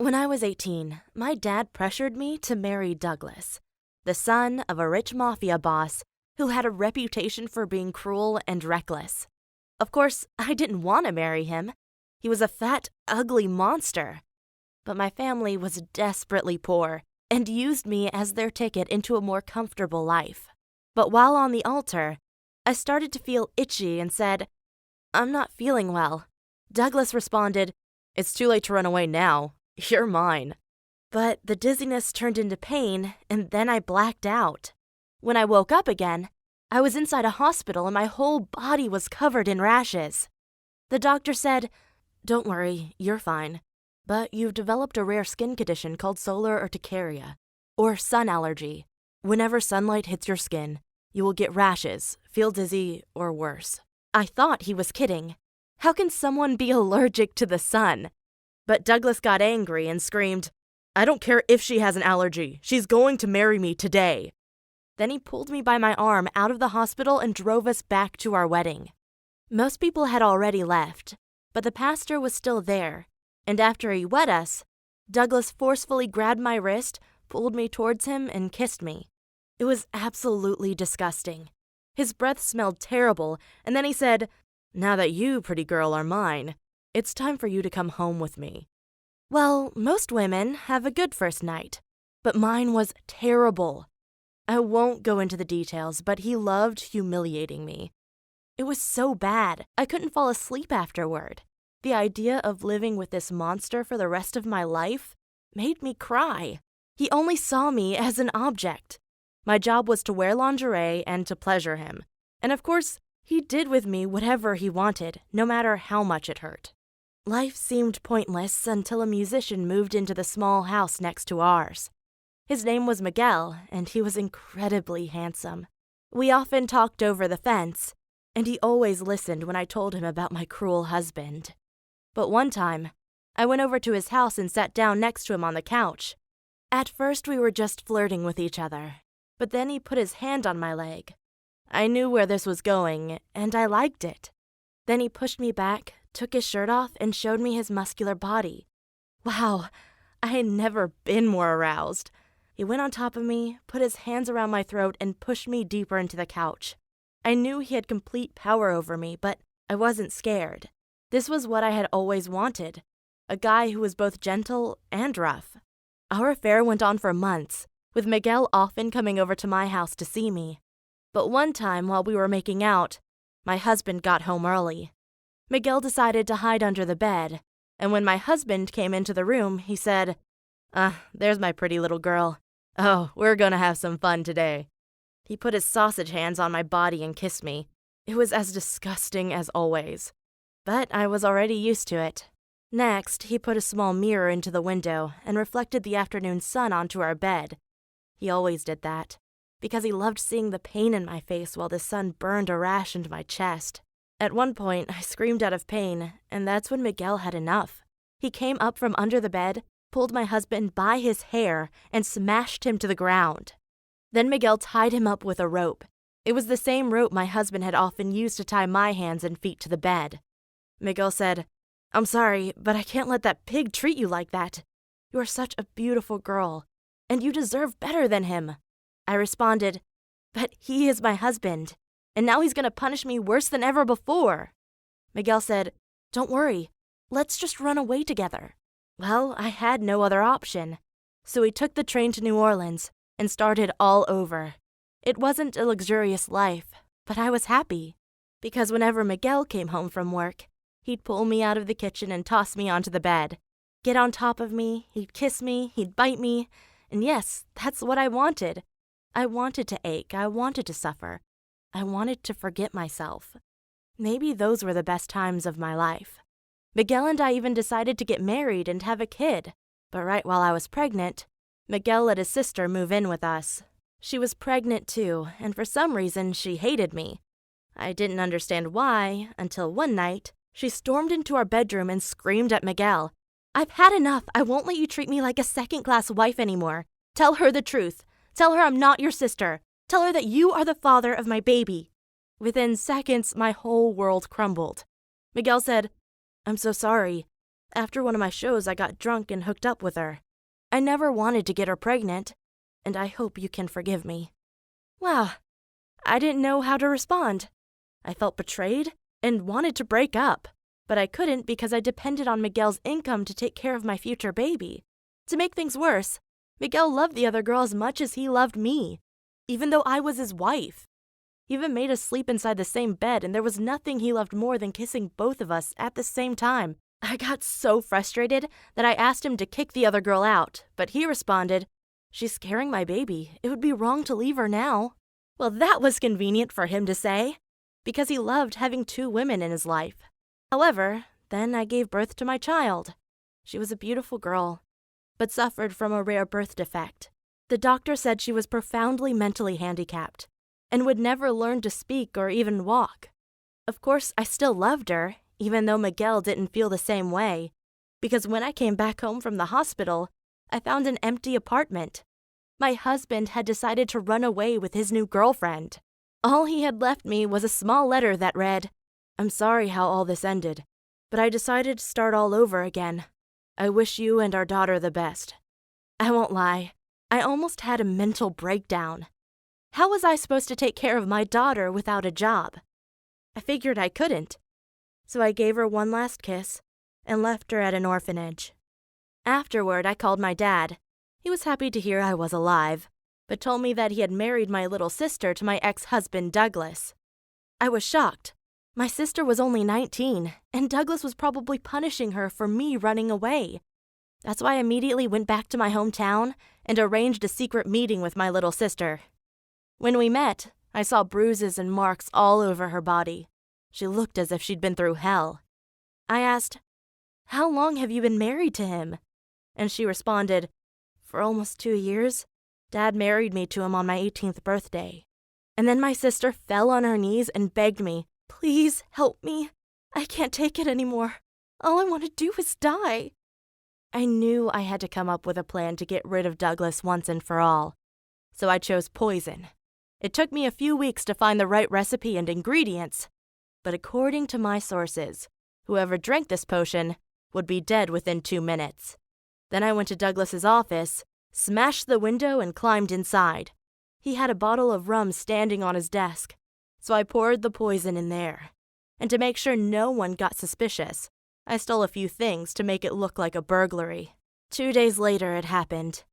When I was 18, my dad pressured me to marry Douglas, the son of a rich mafia boss who had a reputation for being cruel and reckless. Of course, I didn't want to marry him. He was a fat, ugly monster. But my family was desperately poor and used me as their ticket into a more comfortable life. But while on the altar, I started to feel itchy and said, "I'm not feeling well." Douglas responded, "It's too late to run away now. You're mine." But the dizziness turned into pain, and then I blacked out. When I woke up again, I was inside a hospital and my whole body was covered in rashes. The doctor said, "Don't worry, you're fine. But you've developed a rare skin condition called solar urticaria, or sun allergy. Whenever sunlight hits your skin, you will get rashes, feel dizzy, or worse." I thought he was kidding. How can someone be allergic to the sun? But Douglas got angry and screamed, "I don't care if she has an allergy. She's going to marry me today." Then he pulled me by my arm out of the hospital and drove us back to our wedding. Most people had already left, but the pastor was still there, and after he wed us, Douglas forcefully grabbed my wrist, pulled me towards him, and kissed me. It was absolutely disgusting. His breath smelled terrible, and then he said, "Now that you, pretty girl, are mine, it's time for you to come home with me." Well, most women have a good first night, but mine was terrible. I won't go into the details, but he loved humiliating me. It was so bad, I couldn't fall asleep afterward. The idea of living with this monster for the rest of my life made me cry. He only saw me as an object. My job was to wear lingerie and to pleasure him. And of course, he did with me whatever he wanted, no matter how much it hurt. Life seemed pointless until a musician moved into the small house next to ours. His name was Miguel, and he was incredibly handsome. We often talked over the fence, and he always listened when I told him about my cruel husband. But one time, I went over to his house and sat down next to him on the couch. At first, we were just flirting with each other, but then he put his hand on my leg. I knew where this was going, and I liked it. Then he pushed me back, took his shirt off, and showed me his muscular body. Wow, I had never been more aroused. He went on top of me, put his hands around my throat, and pushed me deeper into the couch. I knew he had complete power over me, but I wasn't scared. This was what I had always wanted, a guy who was both gentle and rough. Our affair went on for months, with Miguel often coming over to my house to see me. But one time while we were making out, my husband got home early. Miguel decided to hide under the bed, and when my husband came into the room, he said, "There's my pretty little girl. Oh, we're gonna have some fun today." He put his sausage hands on my body and kissed me. It was as disgusting as always, but I was already used to it. Next, he put a small mirror into the window and reflected the afternoon sun onto our bed. He always did that, because he loved seeing the pain in my face while the sun burned a rash into my chest. At one point, I screamed out of pain, and that's when Miguel had enough. He came up from under the bed, pulled my husband by his hair, and smashed him to the ground. Then Miguel tied him up with a rope. It was the same rope my husband had often used to tie my hands and feet to the bed. Miguel said, "I'm sorry, but I can't let that pig treat you like that. You are such a beautiful girl, and you deserve better than him." I responded, "But he is my husband, and now he's going to punish me worse than ever before." Miguel said, "Don't worry, let's just run away together." Well, I had no other option, so we took the train to New Orleans and started all over. It wasn't a luxurious life, but I was happy, because whenever Miguel came home from work, he'd pull me out of the kitchen and toss me onto the bed. Get on top of me, he'd kiss me, he'd bite me, and yes, that's what I wanted. I wanted to ache, I wanted to suffer. I wanted to forget myself. Maybe those were the best times of my life. Miguel and I even decided to get married and have a kid, but right while I was pregnant, Miguel let his sister move in with us. She was pregnant too, and for some reason she hated me. I didn't understand why, until one night, she stormed into our bedroom and screamed at Miguel, "I've had enough. I won't let you treat me like a second-class wife anymore. Tell her the truth. Tell her I'm not your sister. Tell her that you are the father of my baby." Within seconds, my whole world crumbled. Miguel said, "I'm so sorry. After one of my shows, I got drunk and hooked up with her. I never wanted to get her pregnant, and I hope you can forgive me." Wow, I didn't know how to respond. I felt betrayed and wanted to break up, but I couldn't because I depended on Miguel's income to take care of my future baby. To make things worse, Miguel loved the other girl as much as he loved me, even though I was his wife. He even made us sleep inside the same bed, and there was nothing he loved more than kissing both of us at the same time. I got so frustrated that I asked him to kick the other girl out, but he responded, "She's scaring my baby. It would be wrong to leave her now." Well, that was convenient for him to say, because he loved having 2 women in his life. However, then I gave birth to my child. She was a beautiful girl, but suffered from a rare birth defect. The doctor said she was profoundly mentally handicapped and would never learn to speak or even walk. Of course, I still loved her, even though Miguel didn't feel the same way, because when I came back home from the hospital, I found an empty apartment. My husband had decided to run away with his new girlfriend. All he had left me was a small letter that read, "I'm sorry how all this ended, but I decided to start all over again. I wish you and our daughter the best." I won't lie, I almost had a mental breakdown. How was I supposed to take care of my daughter without a job? I figured I couldn't, so I gave her one last kiss and left her at an orphanage. Afterward, I called my dad. He was happy to hear I was alive, but told me that he had married my little sister to my ex-husband, Douglas. I was shocked. My sister was only 19, and Douglas was probably punishing her for me running away. That's why I immediately went back to my hometown and arranged a secret meeting with my little sister. When we met, I saw bruises and marks all over her body. She looked as if she'd been through hell. I asked, "How long have you been married to him?" And she responded, "For almost 2 years. Dad married me to him on my 18th birthday." And then my sister fell on her knees and begged me, "Please help me. I can't take it anymore. All I want to do is die." I knew I had to come up with a plan to get rid of Douglas once and for all, so I chose poison. It took me a few weeks to find the right recipe and ingredients, but according to my sources, whoever drank this potion would be dead within 2 minutes. Then I went to Douglas's office, smashed the window, and climbed inside. He had a bottle of rum standing on his desk, so I poured the poison in there. And to make sure no one got suspicious, I stole a few things to make it look like a burglary. 2 days later, it happened.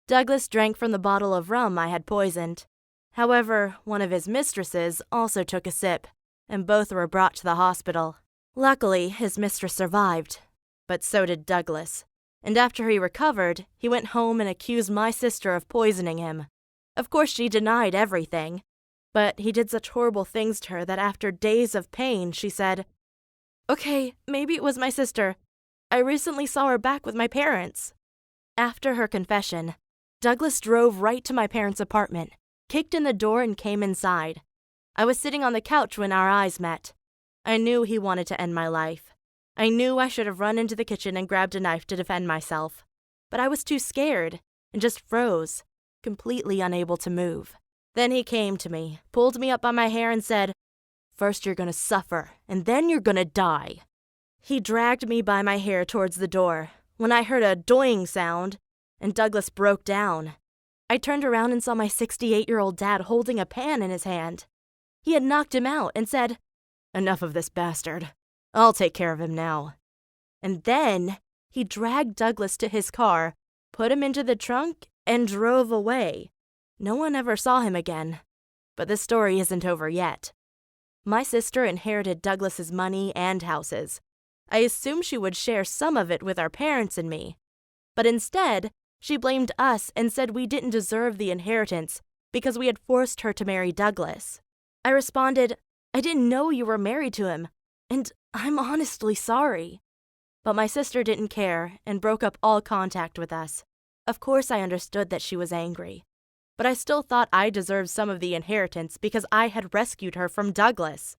Douglas drank from the bottle of rum I had poisoned. However, one of his mistresses also took a sip, and both were brought to the hospital. Luckily, his mistress survived, but so did Douglas. And after he recovered, he went home and accused my sister of poisoning him. Of course, she denied everything, but he did such horrible things to her that after days of pain, she said, "Okay, maybe it was my sister. I recently saw her back with my parents." After her confession, Douglas drove right to my parents' apartment, kicked in the door, and came inside. I was sitting on the couch when our eyes met. I knew he wanted to end my life. I knew I should have run into the kitchen and grabbed a knife to defend myself, but I was too scared and just froze, completely unable to move. Then he came to me, pulled me up by my hair, and said, "First you're gonna suffer, and then you're gonna die." He dragged me by my hair towards the door when I heard a doing sound, and Douglas broke down. I turned around and saw my 68-year-old dad holding a pan in his hand. He had knocked him out and said, "Enough of this bastard. I'll take care of him now." And then he dragged Douglas to his car, put him into the trunk, and drove away. No one ever saw him again. But this story isn't over yet. My sister inherited Douglas's money and houses. I assumed she would share some of it with our parents and me. But instead, she blamed us and said we didn't deserve the inheritance because we had forced her to marry Douglas. I responded, "I didn't know you were married to him, and I'm honestly sorry." But my sister didn't care and broke up all contact with us. Of course, I understood that she was angry, but I still thought I deserved some of the inheritance because I had rescued her from Douglas.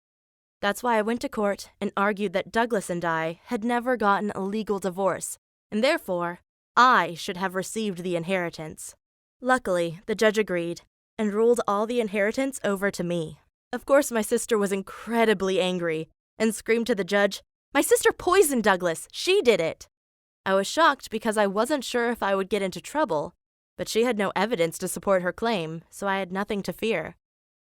That's why I went to court and argued that Douglas and I had never gotten a legal divorce, and therefore, I should have received the inheritance. Luckily, the judge agreed and ruled all the inheritance over to me. Of course, my sister was incredibly angry and screamed to the judge, My sister poisoned Douglas. She did it. I was shocked because I wasn't sure if I would get into trouble, but she had no evidence to support her claim, so I had nothing to fear.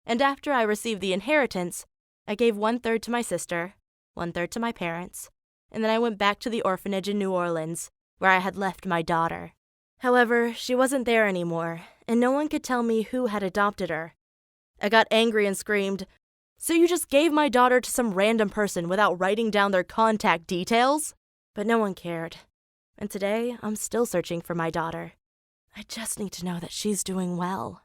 And after I received the inheritance, I gave 1/3 to my sister, 1/3 to my parents, and then I went back to the orphanage in New Orleans, where I had left my daughter. However, she wasn't there anymore, and no one could tell me who had adopted her. I got angry and screamed, "So you just gave my daughter to some random person without writing down their contact details?" But no one cared. And today, I'm still searching for my daughter. I just need to know that she's doing well.